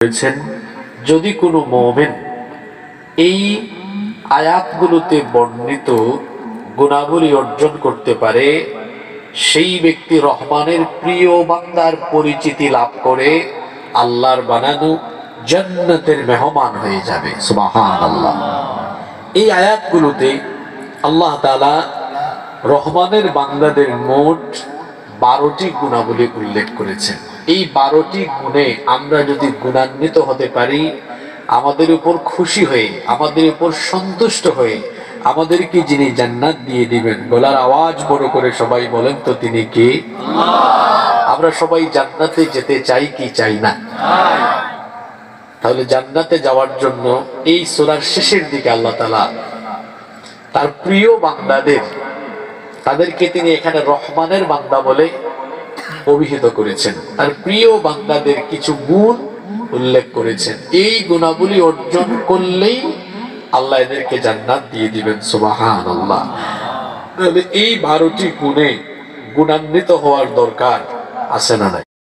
বলেছেন যদি কোনো মুমিন এই আয়াতগুলোতে বর্ণিত গুণাবলী অর্জন করতে পারে, সেই ব্যক্তি রহমানের প্রিয় বান্দার পরিচিতি লাভ করে আল্লাহর বানানো জান্নাতের মেহমান হয়ে যাবে। সুবহানাল্লাহ। এই আয়াতগুলোতে আল্লাহ তাআলা রহমানের বান্দাদের মোট 12টি গুণাবলী উল্লেখ করেছেন। এই 12টি গুণে আমরা যদি গুণান্বিত হতে পারি, আমাদের উপর খুশি হয়ে, আমাদের উপর সন্তুষ্ট হয়ে আমাদেরকে যিনি জান্নাত দিয়ে দিবেন, গলার আওয়াজ বড় করে সবাই বলেন তো তিনি কে? আমরা সবাই জান্নাতে যেতে চাই কি চাই না? তাহলে জান্নাতে যাওয়ার জন্য এই সূরার শেষের দিকে আল্লাহ তাআলা তার প্রিয় বান্দাদের, তাদেরকে তিনি এখানে রহমানের বান্দা বলে অভিহিত করেছেন। তার প্রিয় বান্দাদের কিছু গুণ উল্লেখ করেছেন। এই গুণাবলী অর্জন করলেই আল্লাহ এদেরকে জান্নাত দিয়ে দিবেন। সুবহানাল্লাহ। তাহলে এই 12টি গুণে গুণান্বিত হওয়ার দরকার আছে না নাই?